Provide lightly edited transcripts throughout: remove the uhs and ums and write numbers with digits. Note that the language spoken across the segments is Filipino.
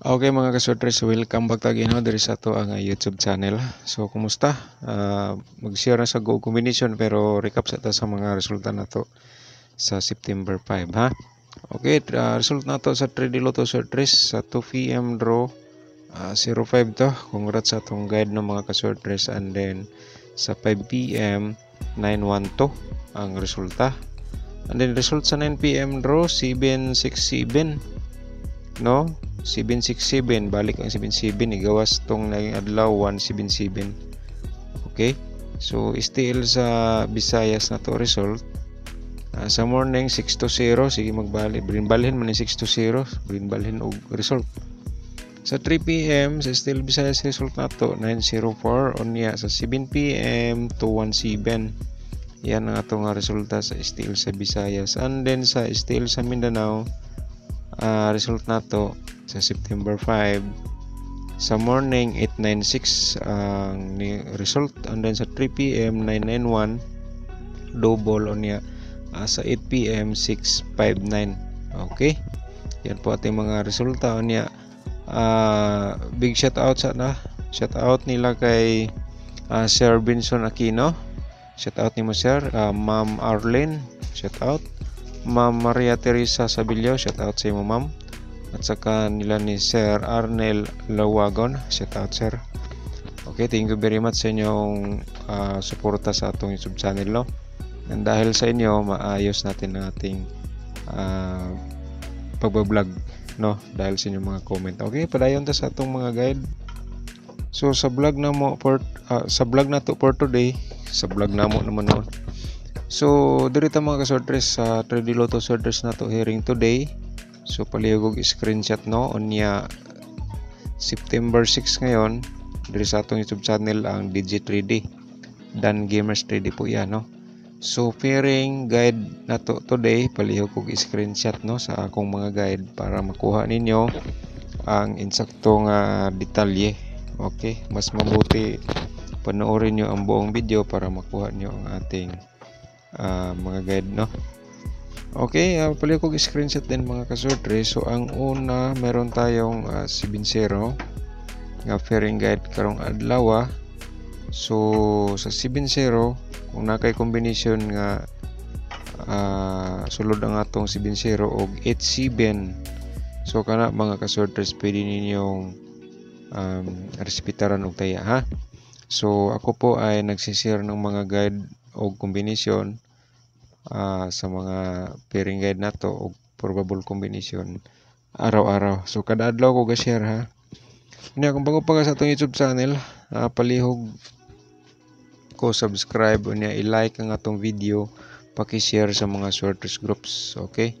Okay mga kaswerders, welcome back again no, diri sa ato ang YouTube channel. So kumusta? Mag-share na sa Go combination pero recap sa ta sa mga resulta nato sa September 5 ha. Okay, result nato sa 3D Lotto Swerders sa 2 PM draw 05 to. Congrats sa atong guide ng mga kaswerders, and then sa 5 PM 912 ang resulta. And then result sa 9 PM draw 767 no. 767 balik ang 77 igawas tong naging adlaw 177. Okay, so still sa Visayas na to result. Sa morning 620, sige magbalik brinbalhin man ni 620, brinbalhin og result. Sa 3 PM sa still Visayas result nato 904 unya sa 7 PM 217. Yan ang atong resulta sa still sa Visayas. And then sa still sa Mindanao, result nato sa September 5 sa morning 896 ang result, and then sa 3 PM 991 double unya sa 8 PM 659. Okay, yan po ating mga resulta unya. Big shout out nila kay Sir Benson Aquino, shout out nimo sir. Ma'am Arlene, shout out. Ma'am Maria Teresa Sabilio, shout out sa imo ma'am. At saka nila ni Sir Arnel Lawagon, shout out sir. Okay, thank you very much sa inyong suporta sa atong YouTube channel no. And dahil sa inyo, maayos natin ang ating pagbablog no, dahil sa inyong mga comment. Okay, padayon ta sa atong mga guide. So sa vlog na mo sa vlog na to for today, sa vlog na mo naman noon. So diri ta mga kaswerders sa 3D Lotto Swerders na to hearing today. So palihog og screenshot no unya September 6 ngayon diri sa atong YouTube channel ang Digi3D Dan Gamers 3D po yan no. So pairing guide na to today, palihog og screenshot no sa akong mga guide para makuha ninyo ang insaktong detalye. Okay, mas mabuti panoorin nyo ang buong video para makuha nyo ang ating mga guide no. Okay, palihog og screenshot din mga kaswerders. So ang una meron tayong 70 nga pairing guide karong adlaw. So sa 70 kung nakay combination nga sulod ang atong 70 og 87, so kana mga kaswerders pwede ninyong resipitaran og taya ha. So ako po ay nagsishare ng mga guide og combination sa mga pairing guide nato og probable combination araw-araw. So kada adlaw ko ga-share ha. Unya kung bago pa ka sa atong YouTube channel, palihog ko subscribe unya i-like ang atong video, paki-share sa mga swerders groups. Okay,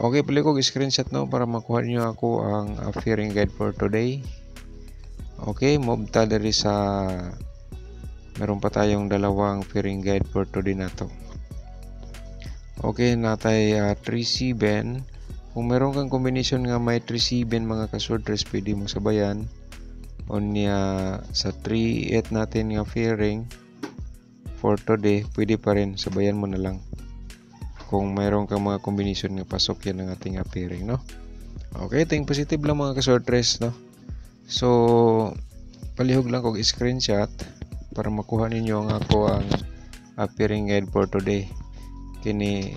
palihog screenshot no para makuha niyo ako ang pairing guide for today. Okay, move ta diri sa meron pa tayong dalawang pairing guide for today nato. Okay, natay 3-7. Kung meron kang combination nga may 3-7 mga kaswerders, pwede mong sabayan. Unya sa 3-8 natin nga pairing for today, pwede pa rin, sabayan mo na lang. Kung meron kang mga combination nga pasok yan ang ating pairing no. Okay, ting positive lang mga kaswerders no. So palihog lang kog screenshot para makuha ninyo ang ako ang pairing guide for today. Kini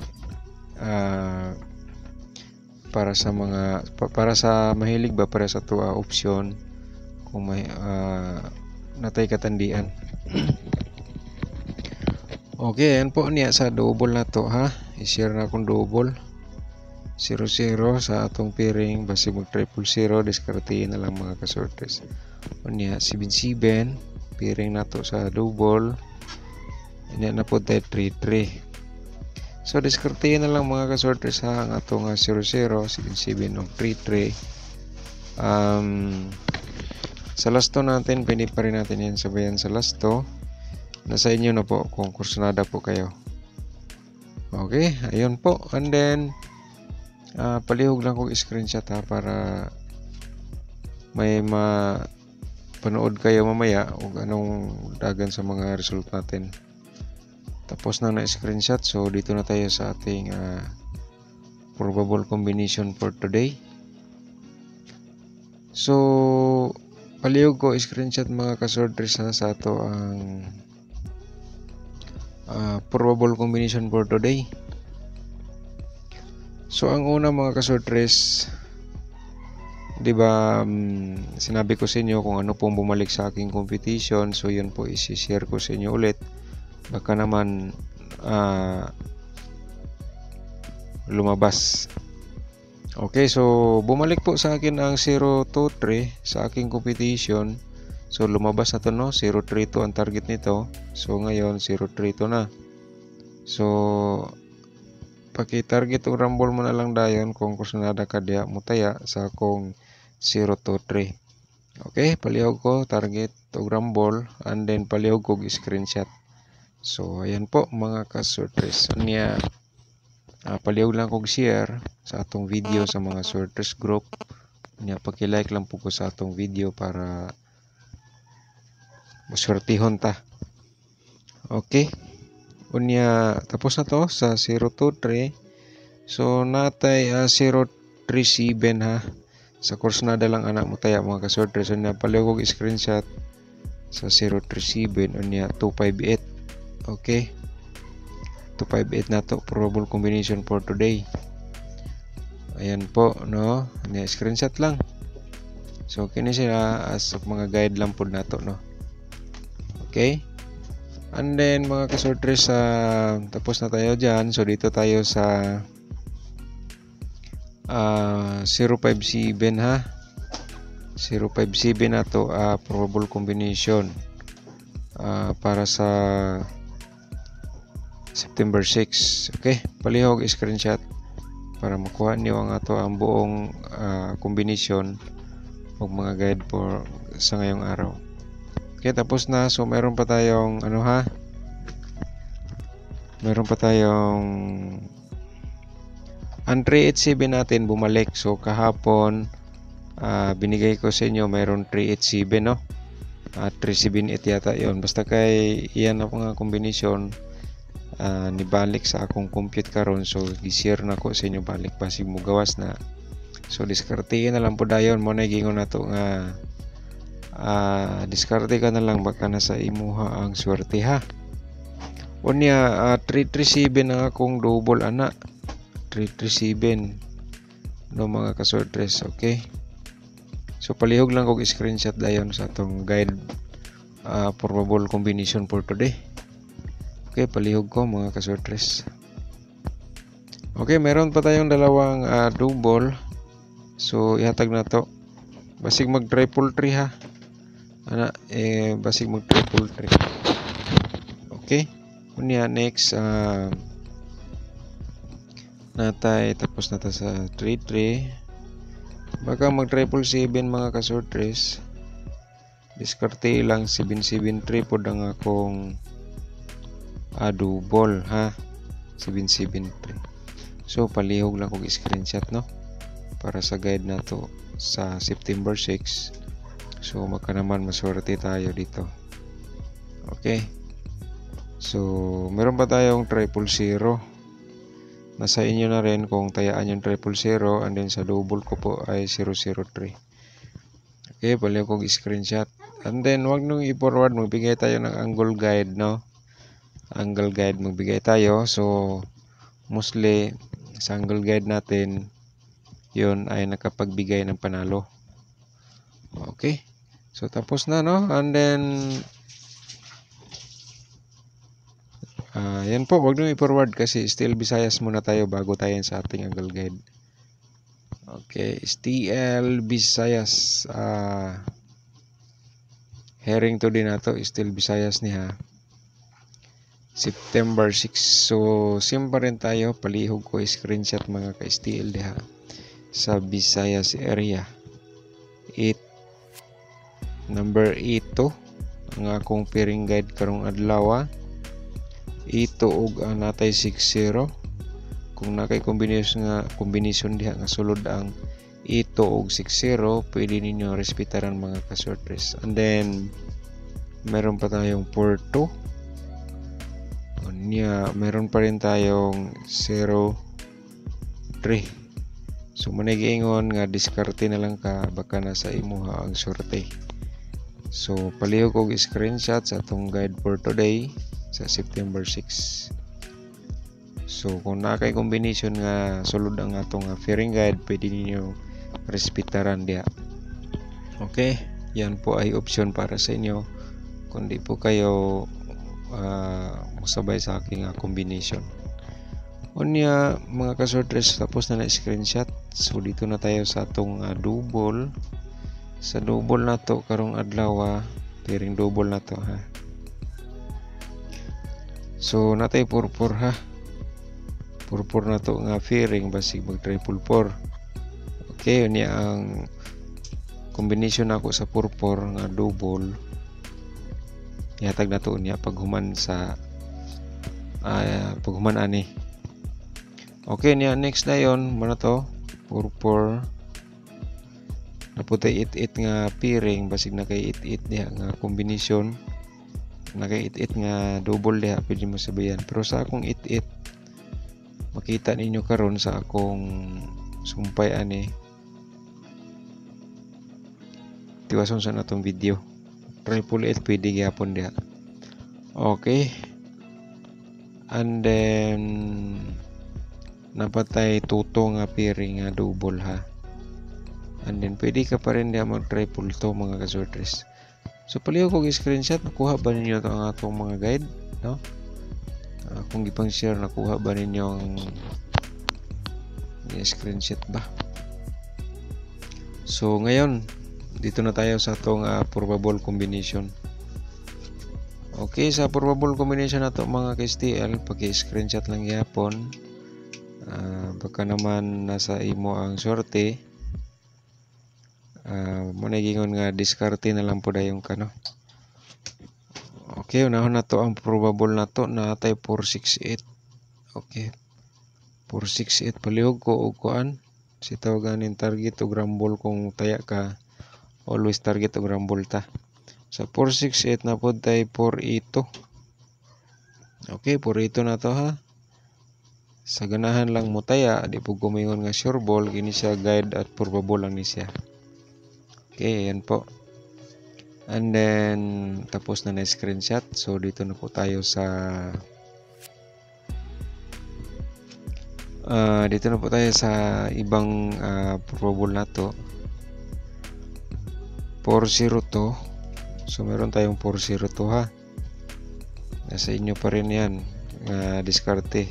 para sa mga para sa mahilig ba para sa tuwa option kung may natay katandian. Okay, yan po niya sa double na to ha. I-share na akong double 00 sa atong pairing, basi mag 000 diskartehin na lang mga kaswerders. Unya 77 pairing na to sa double. Anya na po tayo 33. So diskartehin na lang mga kaswerders ha ang atong 00, 77 o 33. Sa lasto natin, pwede pa rin natin yan sabayan sa lasto. Nasa inyo na po kung kursunada po kayo. Okay, ayun po. And then palihog lang kong screenshot ha para may mapanood kayo mamaya o anong dagan sa mga result natin. Tapos na screenshot. So dito na tayo sa ating probable combination for today. So palihog ko screenshot mga ka-sortress sa ato ang probable combination for today. So ang una mga ka-sortress, di ba sinabi ko sa inyo kung ano pong bumalik sa aking competition. So yun po isi-share ko sa inyo ulit. Baka naman lumabas. Okay, so bumalik po sa akin ang 023 sa aking competition. So lumabas na to, no? 032 ang target nito. So ngayon 032 na. So paki-target o rumble mo na lang dayon kung kusunada ka diya mutaya sa akong 023. Okay, palihog ko target o rumble and then palihog ko screenshot. So ayan po mga ka-sortress. Unya palihog lang kog share sa atong video sa mga sortress group. Unya paki-like lang po ko sa atong video para maswertihon ta. Okay. Unya tapos na to sa 023. So natay 037 ha. Sa course na dalang anak mo taya mga ka-sortress. Unya palihog kog screenshot sa 037 unya 258. Okay. 258 na to probable combination for today. Ayan po, no? Screenshot lang. So kini sila as mga guide lang po nato, no? Okay? And then mga ka-sortress, tapos na tayo dyan. So dito tayo sa 057 ha. 057 na to probable combination para sa September 6. Okay, palihog screenshot para makuha niyo ang ato ang buong combination o mga guide for sa ngayong araw. Okay, tapos na. So meron pa tayong meron pa tayong ang 387 natin bumalik. So kahapon binigay ko sa inyo mayroon 387, no? 378 yata yon. Basta kay iyan ako nga combination nibalik sa akong compute karon. So gi-share na ko sa inyo balik basig mo gawas na. So diskartehin na lang po dayon mo na gingon nato nga diskarte ka na lang baka nasa imuha ang swerte ha. Unya 337 ang akong double ana. 337 no mga ka-sortress. Okay. So palihog lang kog screenshot dayon sa atong guide probable combination for today. Okay, palihog ko mga ka-sortress. Okay, meron pa tayong dalawang double. So ihatag na to. Basig mag triple 3 ha. Basig mag triple 3. Okay. Unya next natay tapos na ta sa 33. Baka mag triple 7 mga ka-sortress. Diskarte lang 773 pod ang akong double ha. 773. So palihog lang kog screenshot, no? Para sa guide nato sa September 6. So maka naman maswerte tayo dito. Okay. So meron pa tayong 000. Nasa inyo na rin kung tayaan yung 000 and then sa double ko po ay 003. Okay, palihog kog screenshot. And then wag nung i-forward, magbigay tayo ng angle guide, no? Angle guide magbigay tayo. So mostly sa angle guide natin yun ay nakapagbigay ng panalo. Okay. So tapos na, no? And then yan po, wag nyo i-forward kasi still Visayas muna tayo bago tayo sa ating angle guide. Okay, STL Visayas. Hearing to din nato, still Visayas niya. September 6. So, sim pa rin tayo. Palihog ko screenshot mga ka-STL diha sa Visayas area. Number 8 ang akong pairing guide karong adlaw. Ito og natay 60. Kung nakay combination diha nga sulod ang ito og 60, pwede ninyo respetaran mga ka-sortress. And then meron pa tayong 42. Unya meron pa rin tayong 03. So manigingon nga diskarte na lang ka baka nasa imuha ang sorte. So palihog og screenshot sa atong guide for today sa September 6. So kung nakay combination nga sulod ang atong fairing guide, pwede ninyo respetaran diha. Okay, yan po ay option para sa inyo kung di po kayo musabay sa aking combination. Unya mga kasortres, tapos na screenshot. So dito na tayo sa atong double. Sa double na to karong adlaw, pairing double na to ha. So natay purpur ha. Purpur na to nga pairing basig mag triple 4. Okay, unya ang combination ako sa purpur nga double. Ihatag na to unya paghuman sa paghuman ani. Okay niya, next na yon mana to purpur naputay it nga pairing basig na kay it diha nga combination, na kay it nga double diha pwede mo sabayan. Pero sa akong it makita ninyo karon sa akong sumpay ani, tiwason sa natong video triple 8 pwede gyapon diha. Okay, and then napatay tuto nga pairing nga double ha. And then pwede ka pa rin diya mag triple to mga kasortres. So palihog kog screenshot, nakuha ba ninyo ito ang atong mga guide, no? Kung gipang share, nakuha ba ninyo ang screenshot ba? So ngayon dito na tayo sa atong probable combination. Okay, sa probable combination na to mga ka-STL, paki-screenshot lang yapon. Baka naman nasa imo ang sorte. Managingon nga diskarte na lang po dayong kano. Okay, unahon na to ang probable na to na tay 468. Okay, 468 palihog ko og kuan si tawagan target o grambol. Kung taya ka always target o grambol ta. Sa 468 na pod tay 482. Okay, 482 na to ha. Sa ganahan lang mo taya, di po gumingon nga sure ball, gini siya guide at probable lang ni siya. Okay, yan po. And then tapos na screenshot. So dito na po tayo sa ibang probable na to. 402. So meron tayong 402 ha. Nasa inyo pa rin yan. Diskarte.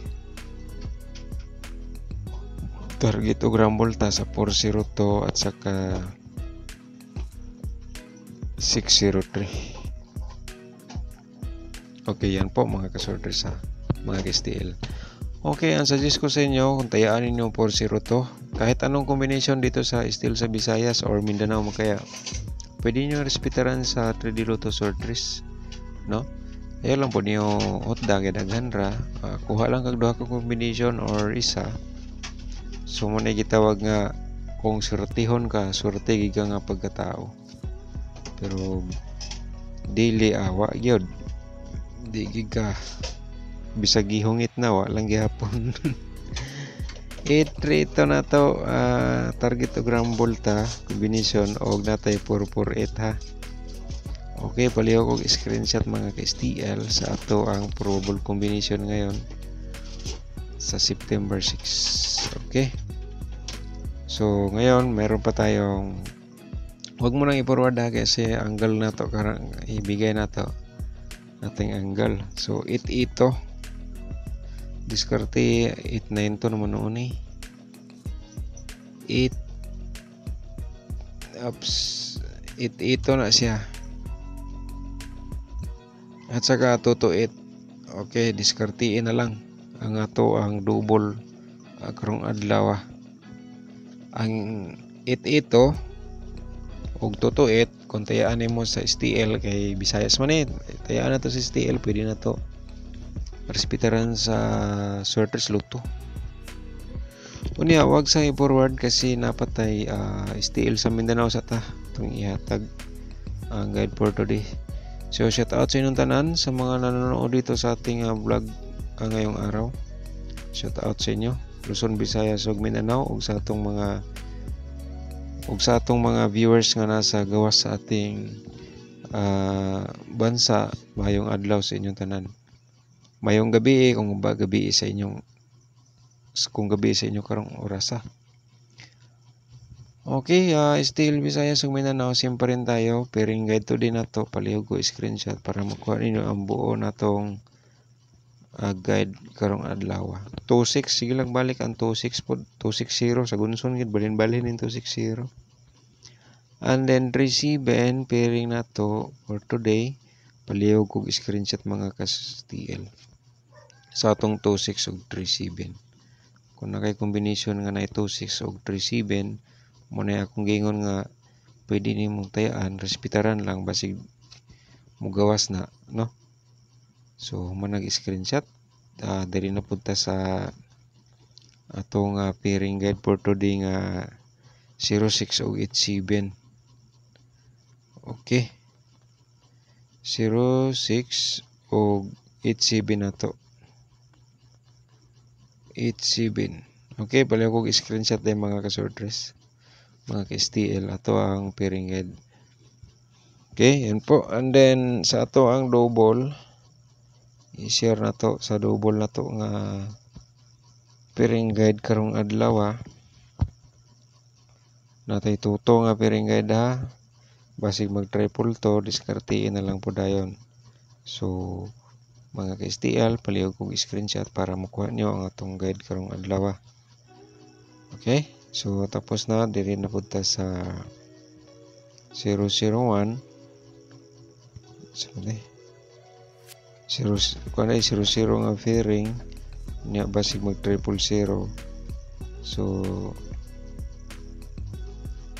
Target o grambol ta sa 402 at saka 603. Okay, yan po mga kasortres ha, mga ka-STL. Okay, ang suggest ko sa inyo, kung tayaan ninyo 402, kahit anong combination dito sa STL sa Visayas or Mindanao kaya, pwede nyo respetaran sa 3D Lotto sortres, no? Kaya lang po niyo hotdag daghan ra, kuha lang kag duha ka combination or isa. So mo na gitawag nga kung surtihon ka, surte giga nga pagkatao. Pero dili awa gyud. Di giga bisag gihungit na wa lang gihapon. 8-3 ito na to, target o grambol ta combination og natay 448 ha. Okay, palihog og screenshot mga ka-STL sa ato ang probable combination ngayon sa September 6. Okay, so ngayon meron pa tayong, huwag mo nang i-forward ha kasi angle na to, karang ibigay na to ating angle. So ito diskarte 89 to naman noon eh. 8 na siya at saka 228. Okay, diskartiin na lang ang ato ang double karong adlaw. Ang 8 og 228 kung tayaan mo sa STL kay Visayas man tayaan na to sa STL, pwede na to respetaran sa sorters Lotto. Unya wag sa i-forward kasi napatay STL sa Mindanao sa ta itong ihatag ang guide for today. So shout out sa inyong tanan sa mga nanonood dito sa ating vlog ngayong araw. Shout out sa inyo. Luzon, Visayas ug Mindanao ug sa atong mga viewers nga nasa gawas sa ating bansa. Mayong adlaw sa inyong tanan. Mayong gabi kung gabi sa inyong karong oras. Okay, still Visayas ug Mindanao, siyempre rin tayo. Pairing guide to din nato, palihog ko screenshot para makuha ninyo ang buo natong guide karong adlaw. 26, sige lang balik ang 26 po, 260 sa gunson gid balhin in 260. And then 37 pairing nato for today, palihog ko screenshot mga ka-STL sa atong 26 ug 37. Kung nakay combination nga na 26 ug 37, mo na akong gingon nga pwede nimong tayaan, respetaran lang basig mugawas na, no? So mo nag-screenshot diri na punta sa atong pairing guide for today nga 06 ug 87. Okay, 06 ug 87 nato. 87. Okay, pala ko screenshot din mga ka-sortress, mga ka-STL, ato ang pairing guide. Okay, yan po. And then sa ato ang double, i-share na to sa double na to nga pairing guide karong adlaw. Natay tuto nga pairing guide ha. Basig mag triple to, diskartiin na lang po dayon. So mga ka-STL, palihog kong screenshot para makuha nyo ang atong guide karong adlaw. Okay, so tapos na diri na punta sa 001. Sabi 00 nga pairing nya basig mag 000. So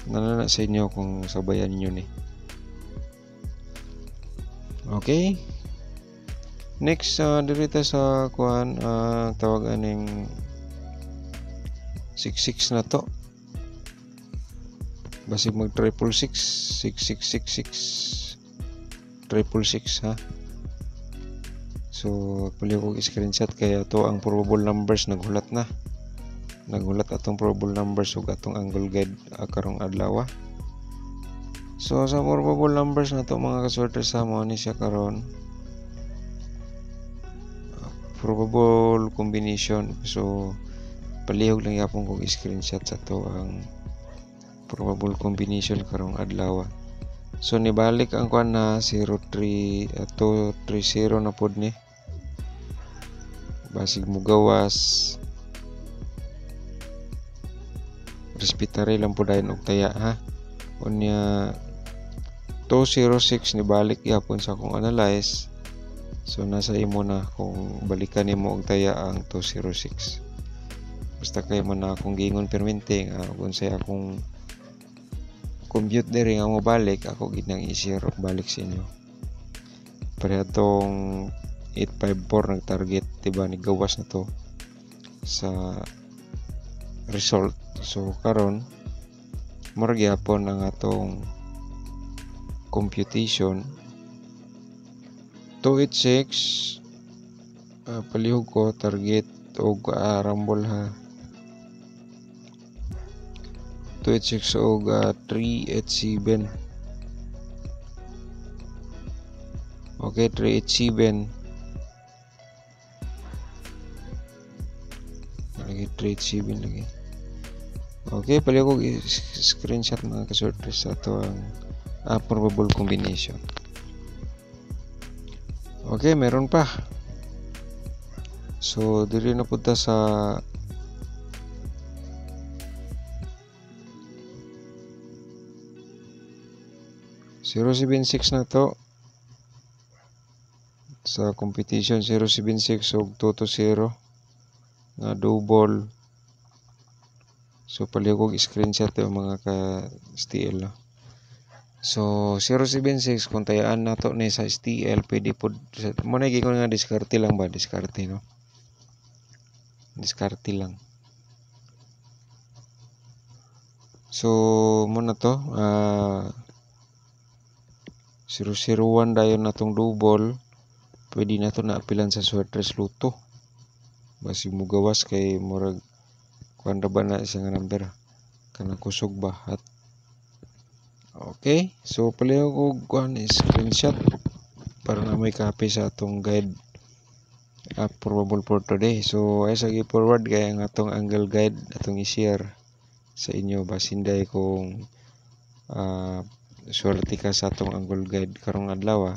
nana sa inyo kung sabayan niyo ni. Okay, next dito sa kuan tawag aning 66 na to, basig mag 666 666 ha. So pili ko screenshot kaya to ang probable numbers naghulat atong probable numbers ug atong angle guide karong adlaw. So sa probable numbers na to mga ka-sorter, sa mo ni siya karon probable combination. So palihog lang yapon kong screenshot sa to ang probable combination karong adlaw. So nibalik ang kuan na 03 ato 30 na pod ni, basig mugawas, respetare lang po dayon og taya ha. Unya 206 nibalik yapon sa akong analyze. So nasa imo na kung balikan nimo og taya ang 206. Basta kay man na akong gingon permente kung say akong compute diri nga mo balik, ako gid nang i-share og balik sa inyo. Para atong 854 nag-target, diba, ni gawas na to sa result. So karon murag gyapon ang atong computation 286 palihog ko target og rumble ha. 286 og 387. Okay, 387 lagi, 387 lagi. Okay, pali ko screenshot mga ka-sorter sa ito ang probable combination. Okay, meron pa. So diri na punta sa 076 na to sa competition. 076 og 220 nga double. So palihog screenshot yung mga ka-STL. So 076 kung tayaan na to ni sa STL, pwede po mo na gigon nga diskarte lang ba, diskarte no, diskarte lang. So mo na to 001 dayon natong double, pwede na to na apilan sa Sortress Luto. Basig mo gawas kay murag kuan ra ba na siya nga number kanang kusog ba at okay, so paliho ko kuan screenshot para na may copy sa atong guide probable for today. So ay sa forward kay ang atong angle guide atong i-share sa inyo basinday kung swerte ka sa atong angle guide karong adlaw.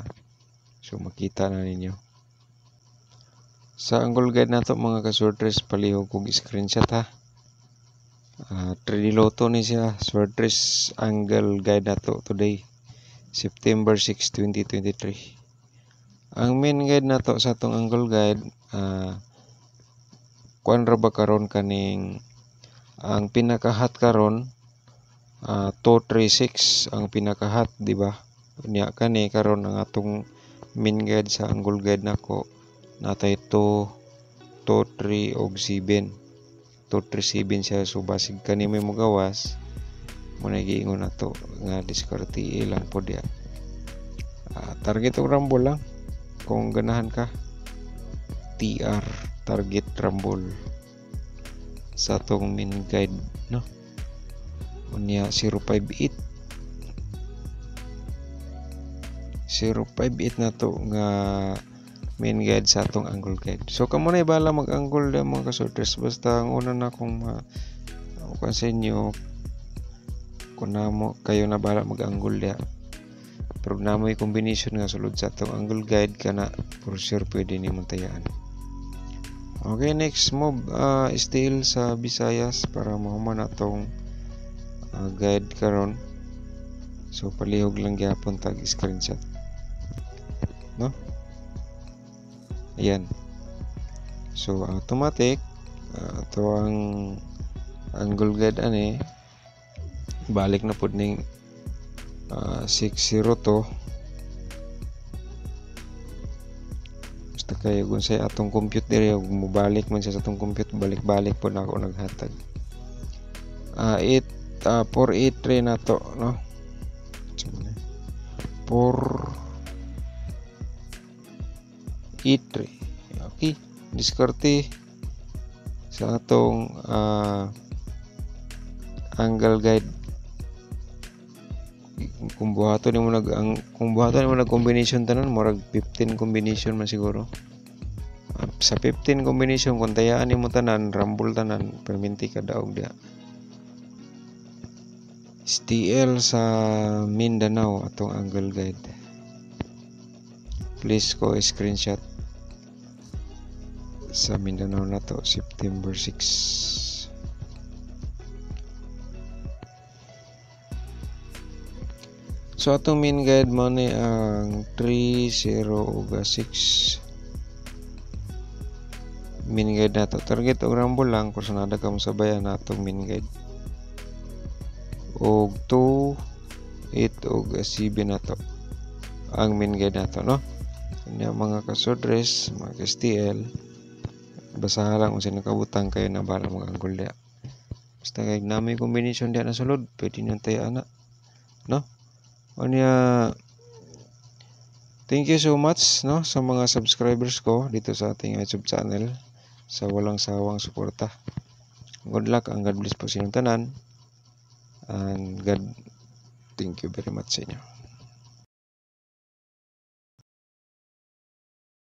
So makita na ninyo. Sa angle guide nato mga ka-sortress palihog kog screenshot ha. 3D Lotto ni siya, sortress angle guide nato today, September 6, 2023. Ang main guide nato sa atong angle guide kuan ra ba karon kaning ang pinakahat karon 236 ang pinakahat, di ba? Unya kani karon ang atong main guide sa angle guide nako natay 2, 3 og 7. 237 siya, so basig kani may magawas mo na giingon nato nga diskarte ilang po diya. Target og rumble lang kung ganahan ka. TR target rumble sa atong main guide, no? Unya 058 na to nga main guide sa atong angle guide. So kamo na bala mag-angle da mga ka-sortress, basta ang una na kung sa inyo kung namo kayo na bala mag-angle da. Pero namo yung combination nga sulod sa atong angle guide kana for sure pwede ni tayaan. Okay, next move still sa Visayas para mahuman atong guide karon. So palihog lang gyapon tag screenshot, no? Ayan. So automatic ito ang angle guide ani balik na pud ning 60 to. Basta kayo kung sa atong compute diri mobalik man siya sa atong compute, balik-balik po na ako naghatag. 483 na to, no? 483. Okay, diskarte sa atong angle guide. Kung buhaton nimo nag combination tanan murag 15 combination man siguro. Sa 15 combination kung tayaan nimo tanan rumble tanan perminti ka daog dia. STL sa Mindanao atong angle guide. Please ko screenshot sa Mindanao na to September 6. So atong main guide mo ni ang 306 main guide na to. Target og rumble lang kung saan nada ka mo sabayan na atong main guide. Og 2, 8 og 7 na to ang main guide na to, no? Kanya mga ka-sortress, mga ka-STL, basahan lang kung sino kabutang kayo na bala mag-angle dia. Basta kay namin combination dia na sulod, pwede nyo tayo ana, no? Unya, thank you so much, no, sa mga subscribers ko dito sa ating YouTube channel, sa walang sawang suporta. Good luck and God bless po sa inyong tanan. And God, thank you very much sa inyo.